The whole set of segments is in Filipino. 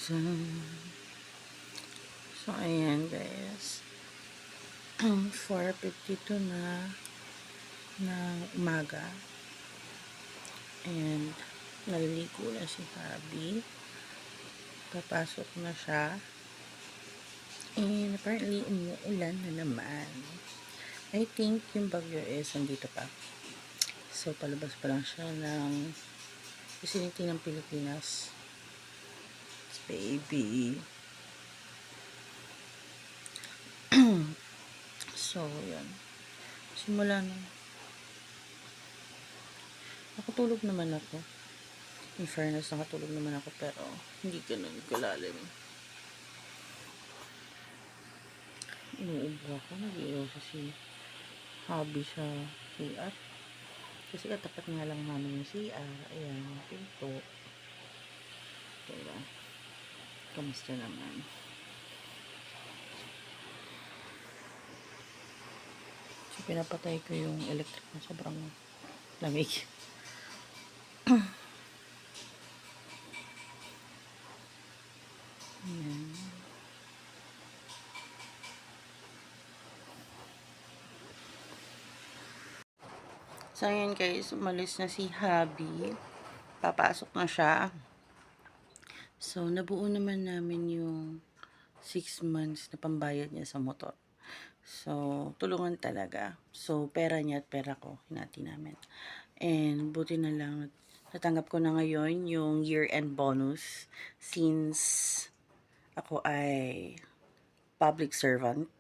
So, ayan guys. 4:52 na ng umaga. And, naliligo na si Habi. Papasok na siya. And, apparently, umuulan na naman. I think yung bagyo is nandito pa. So, palabas pa lang siya ng vicinity ng Pilipinas. Baby. So, yun. Simula na. Nakatulog naman ako. In fairness, nakatulog naman ako pero hindi ganun kalalim. Inuubo ako. Nag-iiyaw si Hobby sa CR. Kasi katapat nga lang namin yung CR. Ayan, yung pinto. Diba? Kamusta naman? So, pinapatay ko yung electric na sobrang lamig. Ayan. So, ayan guys, umalis na si Habi. Papasok na siya. So, nabuo naman namin yung 6 months na pambayad niya sa motor. So, tulungan talaga. So, pera niya at pera ko, hinati namin. And, buti na lang, natanggap ko na ngayon yung year-end bonus since ako ay public servant.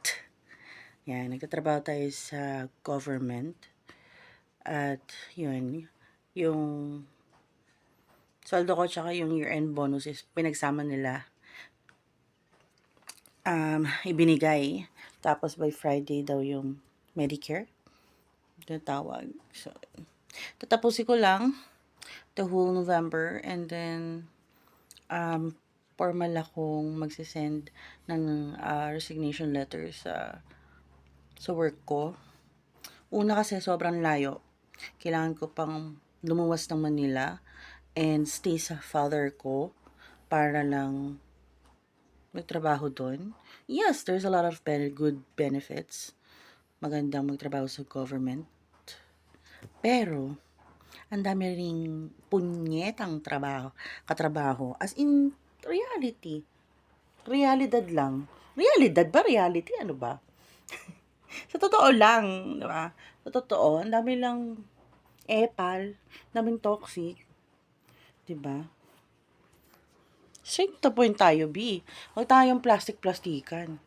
Yan, nagtatrabaho tayo sa government. At, yun, yung sweldo ko tsaka yung year-end bonus is pinagsama nila. Ibinigay. Tapos by Friday daw yung Medicare. Tinatawag. So, tatapusin ko lang the whole November and then formal akong magsisend ng resignation letter sa work ko. Una kasi sobrang layo. Kailangan ko pang lumuwas ng Manila and stay sa father ko para lang magtrabaho doon. Yes, there's a lot of good benefits. Magandang magtrabaho sa government. Pero, ang dami ring punyetang katrabaho. As in, reality. Realidad lang. Realidad ba? Reality? Ano ba? Sa totoo lang, di ba? Sa totoo, ang dami lang epal, daming toxic. Di ba? Straight to point tayo, B. Huwag tayong plastic-plastikan.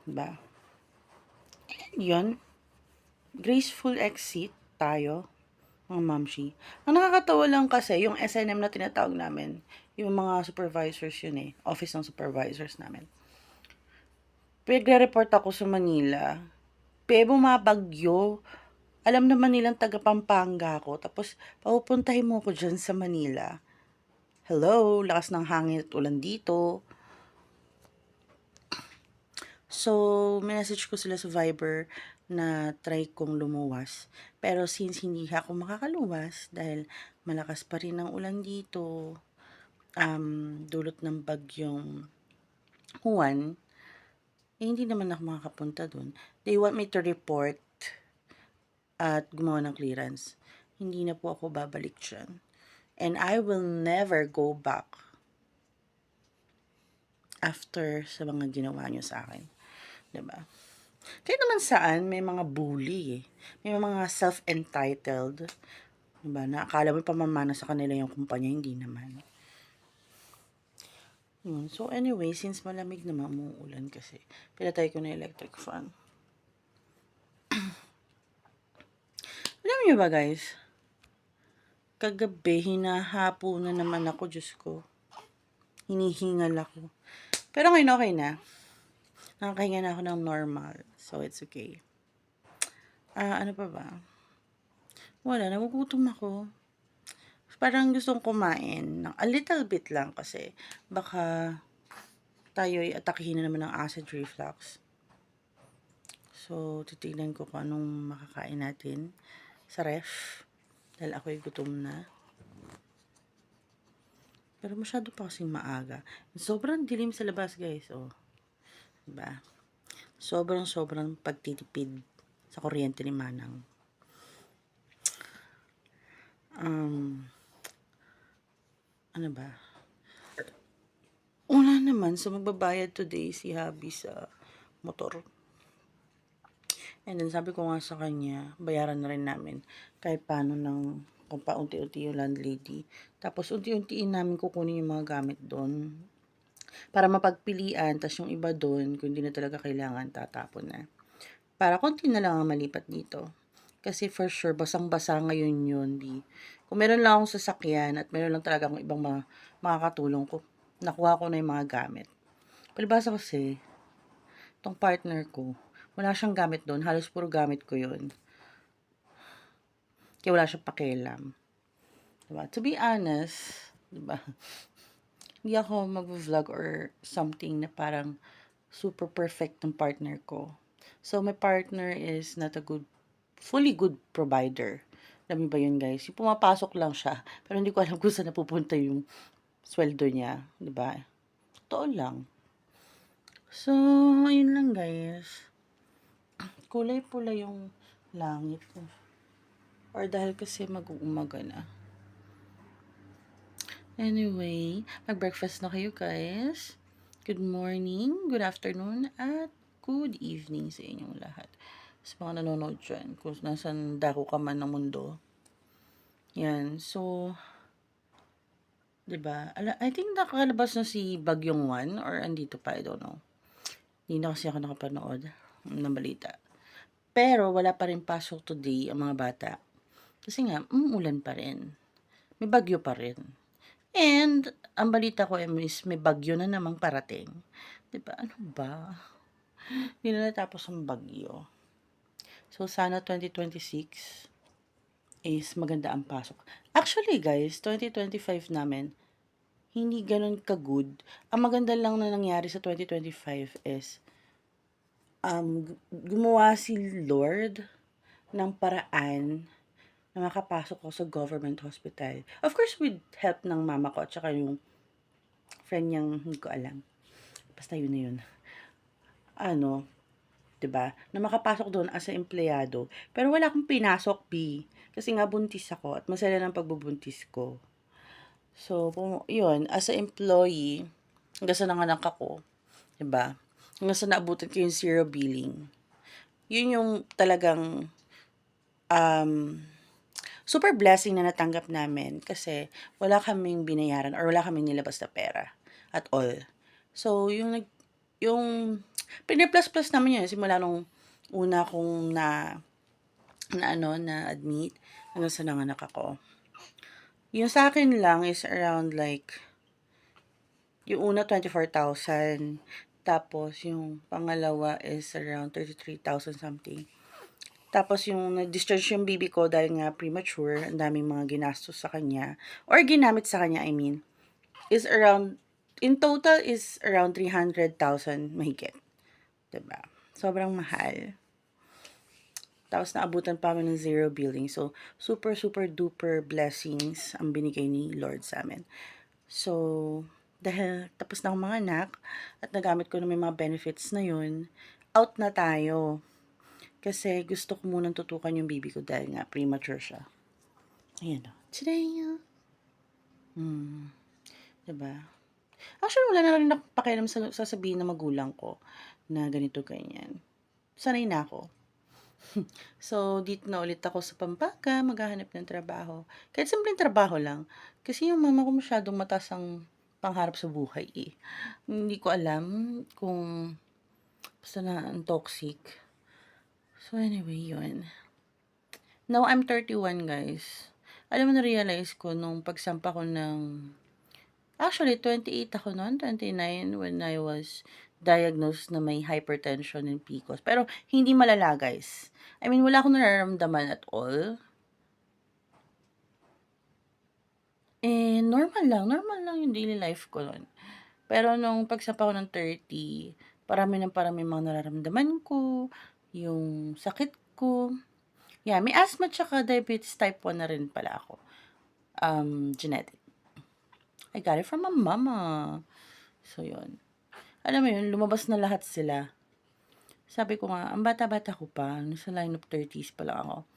Diba? Yun. Graceful exit tayo, mga mamshi. Ang nakakatawa lang kasi, yung SNM na tinatawag namin, yung mga supervisors yun eh, office ng supervisors namin. Pagre-report ako sa Manila, bumabagyo. Alam naman nilang taga Pampanga ako, tapos papupuntahin mo ko dyan sa Manila. Hello, lakas ng hangin at ulan dito. So, message ko sila sa Viber na try kong lumuwas. Pero since hindi ako makakaluwas dahil malakas pa rin ang ulan dito, dulot ng bagyong Juan, hindi naman ako makakapunta dun. They want me to report at gumawa ng clearance. Hindi na po ako babalik dyan. And I will never go back after sa mga ginawa nyo sa akin. Diba? Kaya naman saan, may mga bully eh. May mga self-entitled. Diba? Na akala mo pamamana sa kanila yung kumpanya, hindi naman. So anyway, since malamig naman, umuulan kasi, pinatay ko na electric fan. Alam niyo ba guys, kagabi, hinahapo na naman ako, Diyos ko. Hinihingal ako. Pero ngayon okay na. Nakakahinga na ako ng normal. So, it's okay. Ano pa ba? Wala, nagugutom ako. Parang gustong kumain ng a little bit lang kasi baka tayo ay atakihin na naman ng acid reflux. So, titignan ko kung anong makakain natin sa ref. Dahil ako'y gutom na. Pero masyado pa kasing maaga. Sobrang dilim sa labas, guys. Oh, diba? Sobrang pagtitipid sa kuryente ni Manang. Ano ba? Wala naman. So, magbabayad today si Habi sa motor. And then, sabi ko nga sa kanya, bayaran na rin namin kahit paano ng kung paunti-unti yung landlady. Tapos, unti-untiin namin kukunin yung mga gamit doon para mapagpilian. Tapos, yung iba doon, kung hindi na talaga kailangan, tatapon na. Para konti na lang ang malipat dito. Kasi for sure, basang-basa ngayon yun, B. Kung meron lang akong sasakyan at meron lang talaga akong ibang makakatulong ko, nakuha ko na yung mga gamit. Palibasa kasi, tong partner ko, wala siyang gamit doon. Halos puro gamit ko yun. Kaya wala siyang pakialam. Diba? To be honest, diba? Hindi ako mag-vlog or something na parang super perfect ng partner ko. So, my partner is not a fully good provider. Alam niyo ba yun, guys? Yung pumapasok lang siya, pero hindi ko alam kung saan napupunta yung sweldo niya. Diba? Totoo lang. So, ayun lang, guys. Kulay pula yung langit. Or dahil kasi mag-uumaga na. Anyway, mag-breakfast na kayo, guys. Good morning, good afternoon, at good evening sa inyong lahat. Sa mga nanonood dyan, kung nasan dako ka man ng mundo. Yan, so, diba? I think nakalabas na si Bagyong 1 or andito pa, I don't know. Hindi na kasi ako nakapanood ng balita. Pero wala pa rin pasok today ang mga bata. Kasi nga, umuulan pa rin. May bagyo pa rin. And, ang balita ko is may bagyo na namang parating. Diba? Ano ba? Hindi na natapos ang bagyo. So, sana 2026 is maganda ang pasok. Actually, guys, 2025 namin, hindi ganun ka-good. Ang maganda lang na nangyari sa 2025 is, gumawa si Lord ng paraan na makapasok ako sa government hospital. Of course, with help ng mama ko at saka yung friend niyang hindi ko alam. Basta yun na yun. Ano, 'di ba? Na makapasok doon as a empleyado. Pero wala akong pinasok, B. Kasi nga buntis ako at masaya ng pagbubuntis ko. So, yun, as a employee, hanggang sa nanganak ako, 'di ba? Hanggang sa naabutan ko yung zero billing. Yun yung talagang super blessing na natanggap namin kasi wala kaming binayaran or wala kaming nilabas na pera at all. So, yung piniplus-plus namin yun simula nung una kong na admit hanggang sa nanganak ako. Yung sa akin lang is around like, yung una 24,000, tapos yung pangalawa is around 33,000 something. Tapos yung na-discharge yung baby ko dahil nga premature, ang daming mga ginastos sa kanya, or ginamit sa kanya, I mean, is around, in total is around 300,000 mahigit. Diba? Sobrang mahal. Tapos naabutan pa kami ng zero billing. So, super duper blessings ang binigay ni Lord sa amin. So, dahil tapos na akong mga anak at nagamit ko na may mga benefits na yun, out na tayo. Kasi gusto ko munang tutukan yung baby ko dahil nga premature siya. Ayan o. Today, diba? Actually, wala na rin ako pakialam sa sasabihin ng magulang ko na ganito, ganyan. Sanay na ako. So, dito na ulit ako sa Pampanga, maghahanap ng trabaho. Kahit simpleng trabaho lang. Kasi yung mama ko masyadong mataas ang pangharap sa buhay eh. Hindi ko alam kung basta na ang toxic. So, anyway, yun. Now, I'm 31, guys. Alam mo, na-realize ko nung pagsampa ko ng... Actually, 28 ako noon, 29, when I was diagnosed na may hypertension and PCOS. Pero, hindi malala, guys. I mean, wala akong nararamdaman at all. Normal lang yung daily life ko noon. Pero, nung pagsampa ko ng 30, parami mga nararamdaman ko, yung sakit ko. Yeah, may asthma tsaka diabetes type 1 na rin pala ako. Genetic. I got it from my mama. So, yun. Alam mo yun, lumabas na lahat sila. Sabi ko nga, ang bata-bata ko pa, nasa line of 30s pa lang ako.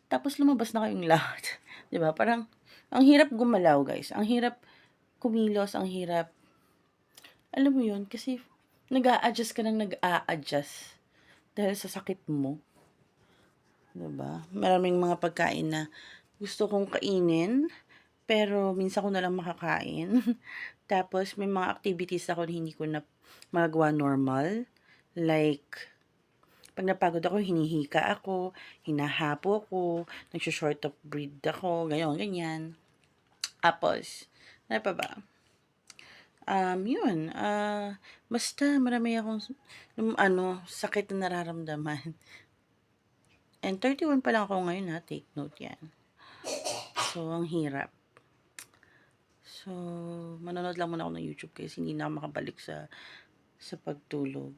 Tapos lumabas na kayong lahat. 'Di ba? Parang, ang hirap gumalaw, guys. Ang hirap kumilos, ang hirap. Alam mo yun, kasi nag-a-adjust ka ng nag-a-adjust. Dahil sa sakit mo. 'Di ba? Maraming mga pagkain na gusto kong kainin, pero minsan ko na lang makakain. Tapos may mga activities ako na hindi ko na magagawa normal. Like, pag napagod ako, hinihika ako, hinahapo ko, nagso-short of breath ako, gayon, ganyan. Tapos, ano pa ba? Yun, basta marami akong, sakit na nararamdaman. And 31 pa lang ako ngayon ha, take note yan. So, ang hirap. So, manonood lang muna ako ng YouTube kasi hindi na ako makabalik sa pagtulog.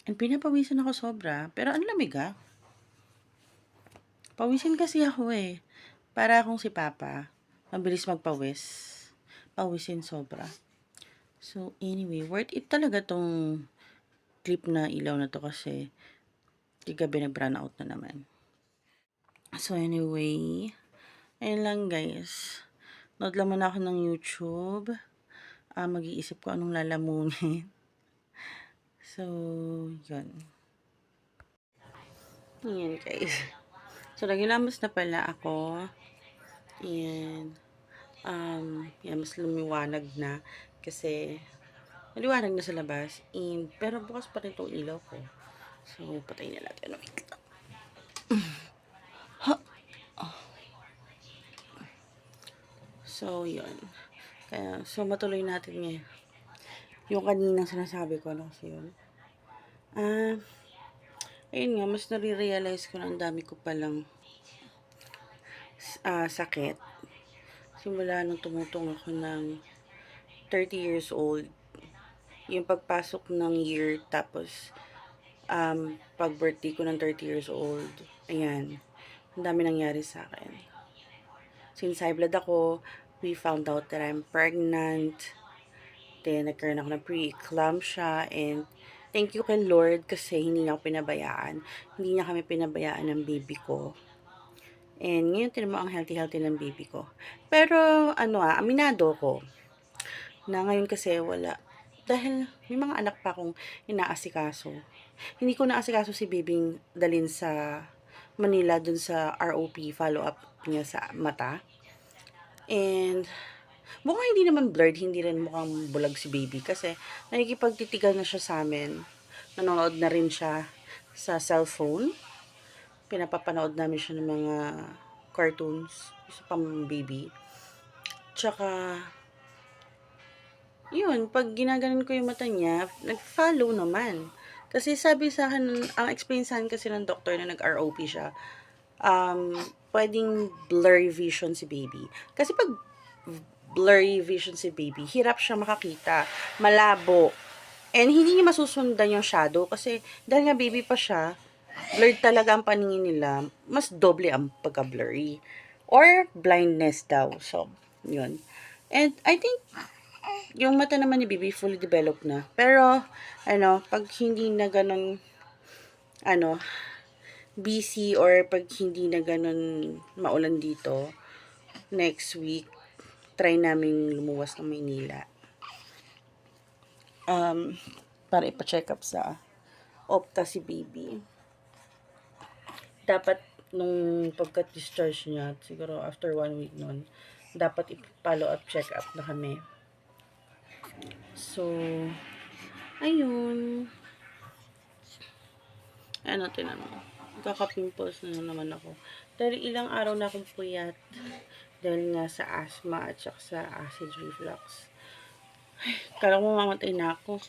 And pinapawisan ako sobra, pero ang lamig ah. Pawisin kasi ako eh. Para akong si Papa. Mabilis magpawis. Pawisin sobra. So, anyway, worth it talaga tong clip na ilaw na to kasi gabi nag-brown out na naman. So, anyway, ayun lang guys. Nood lang muna ako ng YouTube. Mag-iisip ko anong lalamunin. So, yun. Ayan guys. So, naglilamos na pala ako. And, yan, mas lumiwanag na. Kasi, maliwanag na sa labas. And, pero bukas pa rin itong ilaw ko. So, patay na natin. So, yun. Kaya, so, matuloy natin ngayon. Yung kaninang sinasabi ko, ano kasi yun. Ayun nga, mas nare-realize ko na ang dami ko palang sakit. Simula nung tumutong ako ng 30 years old. Yung pagpasok ng year, tapos pag birthday ko ng 30 years old, ayan, ang dami nangyari sa akin. Since high blood ako, we found out that I'm pregnant. Then, nagkaroon ako ng pre-eclampsia. And, thank you kay Lord kasi hindi niya ako pinabayaan. Hindi niya kami pinabayaan ng baby ko. And, ngayon, tinan mo ang healthy-healthy ng baby ko. Pero, aminado ko na ngayon kasi wala. Dahil, may mga anak pa akong inaasikaso. Hindi ko naasikaso si baby dalhin sa Manila dun sa ROP follow-up niya sa mata. And, mukhang hindi naman blurred, hindi rin mukhang bulag si baby kasi nakikipagtitigan na siya sa amin. Nanonood na rin siya sa cellphone. Pinapapanood namin siya ng mga cartoons sa pang baby. Tsaka, yun, pag ginaganon ko yung mata niya, nag-follow naman. Kasi sabi sa akin, ang explain sa akin kasi ng doktor na nag-ROP siya, pwedeng blurry vision si baby. Kasi pag blurry vision si baby, hirap siya makakita, malabo. And hindi niya masusundan yung shadow kasi dahil nga baby pa siya, blurred talaga ang paningin nila, mas doble ang pagka-blurry. Or blindness daw. So, yun. And I think yung mata naman ni baby fully developed na. Pero, pag hindi na ganun, busy or pag hindi na ganun maulan dito, next week, try namin lumuwas ng Maynila. Para ipa-check up sa opta si baby. Dapat nung pagka-discharge niya, siguro after 1 week nun, dapat i-follow up check up na kami. So, ayun. Tinan mo. Kaka-pimples na naman ako. Dahil ilang araw na akong puyat. Dahil nga sa asthma at saka sa acid reflux. Ay, kala ko mamatay na ako.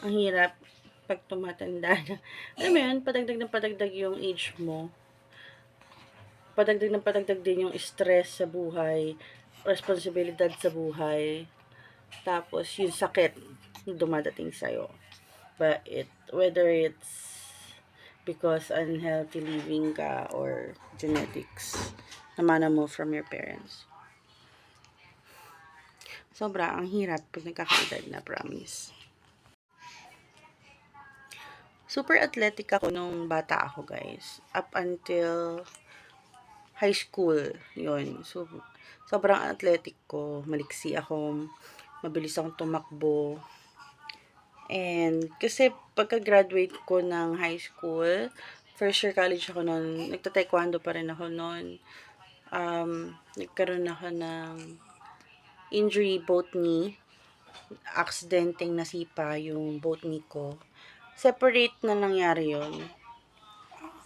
Ang hirap pag tumatanda na. Alam mo yun, padagdag na padagdag yung age mo. Padagdag na padagdag din yung stress sa buhay, responsibilidad sa buhay, tapos yung sakit na dumadating sa'yo. But whether it's because unhealthy living ka or genetics, namana mo from your parents. Sobra, ang hirap pag nagkakaedad na, promise. Super athletic ako nung bata ako, guys. Up until high school, yun. So, sobrang athletic ko. Maliksi ako. Mabilis akong tumakbo. And, kasi pagka-graduate ko ng high school, first year college ako noon, nagta-taekwondo pa rin ako noon. Nagkaroon ako ng injury both knee. Aksidenteng nasipa yung both knee ko. Separate na nangyari yun.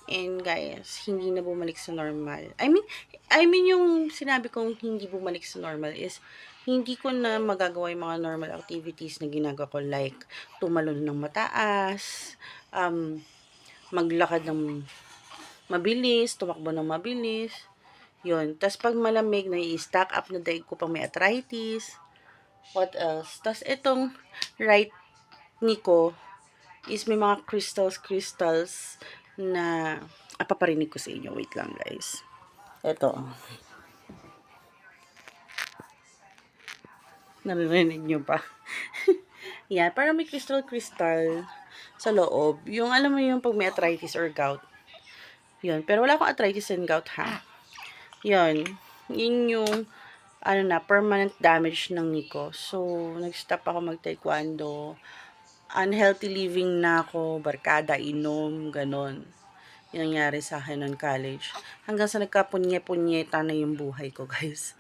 And guys, hindi na bumalik sa normal. I mean yung sinabi kong hindi bumalik sa normal is hindi ko na magagawa yung mga normal activities na ginagawa ko, like tumalon ng mataas, maglakad ng mabilis, tumakbo ng mabilis. Yun. Tapos pag malamig, nai-stack up na daig ko pang may arthritis. What else? Tapos itong right knee ko is may mga crystals na paparinig ko sa inyo. Wait lang, guys. Ito. Narinig nyo pa? Yan, parang may crystal sa loob. Yung, alam mo yung pag may arthritis or gout. Yun. Pero wala akong arthritis and gout, ha? Yun. Yun yung, permanent damage ng knee ko. So, nag-stop ako mag-taekwondo. Unhealthy living na ako. Barkada, inom, ganon. Yung nangyari sa akin noong college. Hanggang sa nagkapunye-punyeta na yung buhay ko, guys.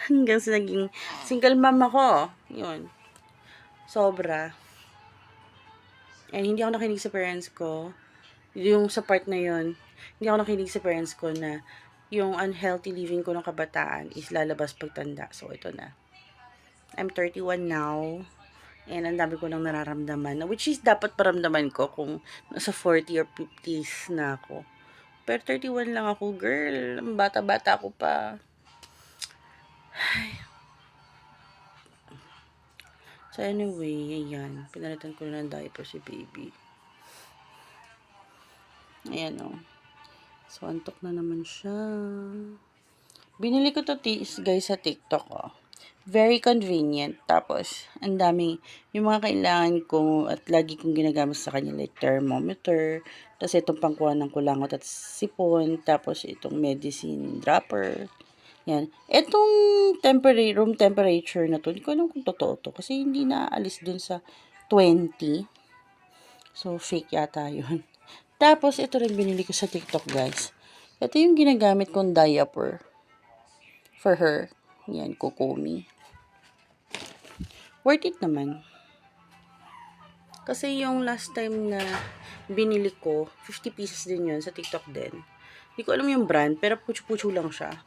Hanggang sa naging single mom ako. Yun. Sobra. And hindi ako nakinig sa parents ko. Yung sa part na yun, hindi ako nakinig sa parents ko na yung unhealthy living ko ng kabataan is lalabas pagtanda. So, ito na. I'm 31 now. And ang dami ko nang nararamdaman. Which is dapat paramdaman ko kung nasa 40 or 50s na ako. Pero 31 lang ako, girl. Bata-bata ako pa. So, anyway, ayan. Pinalitan ko na ng diaper si baby. Ayan, o. So, antok na naman siya. Binili ko to, guys, sa TikTok, o. Very convenient. Tapos, ang daming, yung mga kailangan ko at lagi kong ginagamit sa kanya, like thermometer, tapos itong pangkuha ng kulangot at sipon, tapos itong medicine dropper. Yan. Itong room temperature na to, hindi ko alam kung totoo to. Kasi hindi naaalis dun sa 20. So, fake yata yun. Tapos, ito rin binili ko sa TikTok, guys. Ito yung ginagamit kong diaper for her. Yan, Kokumi. Worth it naman. Kasi yung last time na binili ko, 50 pieces din yun sa TikTok din. Hindi ko alam yung brand, pero pucho-pucho lang siya.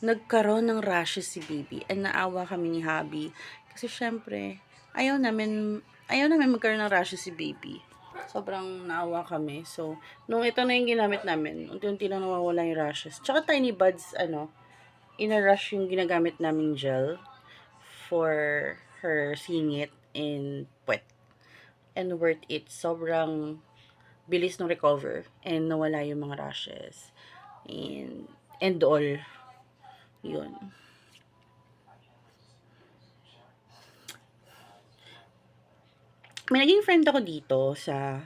Nagkaroon ng rashes si baby and naawa kami ni hubby kasi syempre ayaw namin magkaroon ng rashes si baby. Sobrang naawa kami. So, nung ito na yung ginamit namin, unti-unti lang nawawala yung rashes. Tsaka Tiny Buds, ina-rush yung ginagamit namin gel for her singit and puwet. And worth it. Sobrang bilis ng recover and nawala yung mga rashes. And all. Yun. May naging friend ako dito sa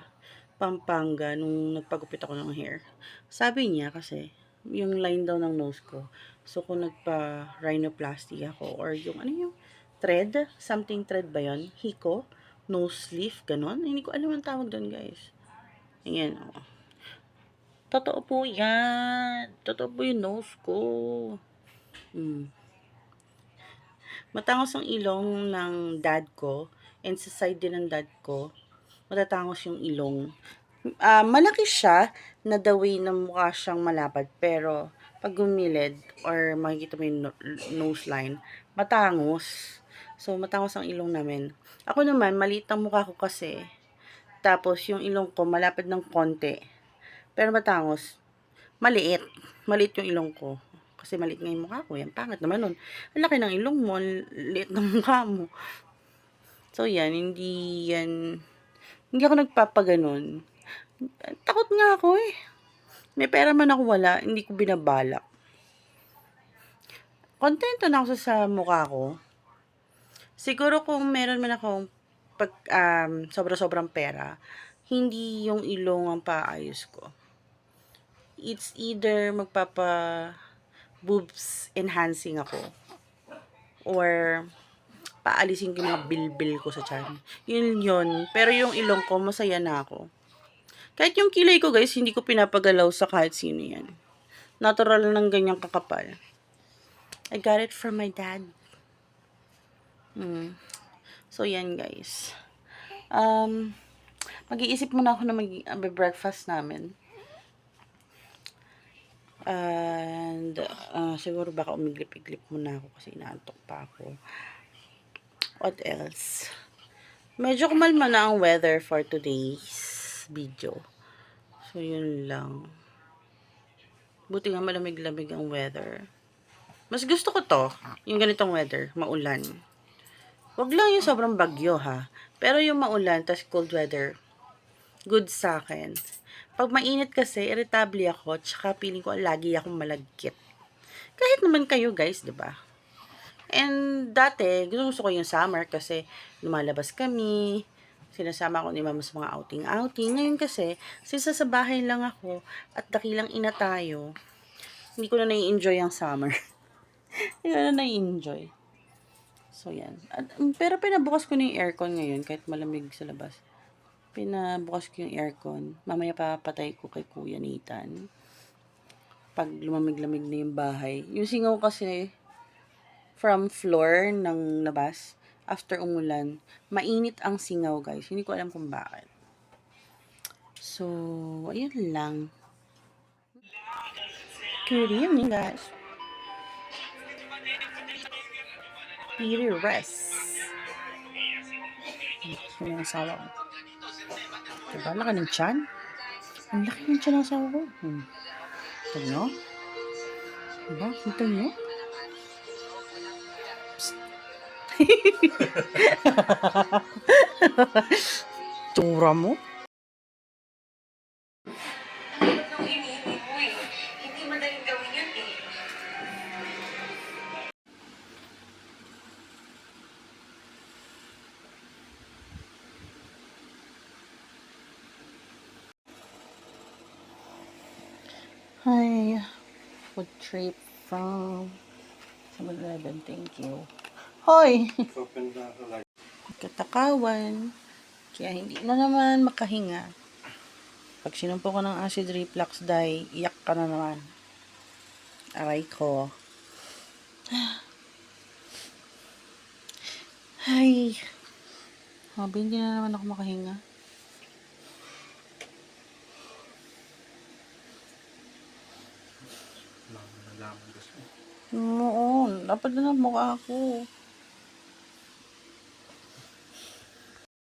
Pampanga nung nagpagupit ako ng hair. Sabi niya kasi, yung line daw ng nose ko. So, kung nagpa-rhinoplasty ako or yung, thread? Something thread ba yun? Hiko? Nose leaf? Ganon? Hindi ko alam ang tawag doon, guys. Ayan, o. Totoo po yan. Totoo po yung nose ko. Matangos ang ilong ng dad ko and sa side din ng dad ko, matatangos yung ilong. Malaki siya na the way na mukha siyang malapad pero pag gumilid or makikita mo yung nose line, matangos. So, matangos ang ilong namin. Ako naman, maliit ang mukha ko kasi. Tapos, yung ilong ko malapad ng konti. Pero matangos. Maliit. Maliit yung ilong ko. Kasi maliit nga yung mukha ko. Yan, pangit naman nun. Ang laki ng ilong mo, liit ng mukha mo. So, hindi ako nagpapaganon. Takot nga ako eh. May pera man ako wala, hindi ko binabalak. kontento na ako sa mukha ko. Siguro kung meron man akong sobra-sobrang pera, hindi yung ilong ang paayos ko. It's either boobs enhancing ako or paalisin ko yung mga bilbil ko sa tiyan. Yun yun. Pero yung ilong ko, masaya na ako. Kahit yung kilay ko guys, hindi ko pinapagalaw sa kahit sino yan. Natural ng ganyang kakapal. I got it from my dad. So yan guys. Mag-iisip muna ako na mag-breakfast namin. And siguro baka umiglip-iglip muna ako kasi inaantok pa ako. What else? Medyo kumalma na ang weather for today's video. So yun lang. Buti nga malamig-lamig ang weather. Mas gusto ko to, yung ganitong weather, maulan. Wag lang yung sobrang bagyo ha. Pero yung maulan, tas cold weather, good sa akin. Pag mainit kasi, irritable ako, tsaka feeling ko lagi akong malagkit. Kahit naman kayo guys, di ba? And dati, gusto ko yung summer kasi lumalabas kami, sinasama ko ni mama sa mga outing-outing. Ngayon kasi, since sa bahay lang ako at dakilang ina tayo, hindi ko na nai-enjoy ang summer. Hindi ko na nai-enjoy. So, yan. Pero pinabukas ko na yung aircon ngayon kahit malamig sa labas. Pinabukas ko yung aircon. Mamaya papatay ko kay Kuya Nathan. Pag lumamig-lamig na yung bahay. Yung singaw kasi from floor ng labas, after umulan, mainit ang singaw guys. Hindi ko alam kung bakit. So, ayun lang. Good evening guys. Beauty rest. So, yung asawa ko. Diba? Laki ng tiyan. Ang laki ng tiyan ng asawa ko. Kita nyo? Diba? Kita nyo? Tsura mo? Hindi madaling gawin yun eh. Hi. Food trip from 7-Eleven. Thank you. Hoy! Katakawan. Kaya hindi na naman makahinga. Pag sinumpo ko ng acid reflux dahil iyak ka na naman. Aray ko. Ay. Habi, hindi na naman ako makahinga. Oo, dapat na mukha ako.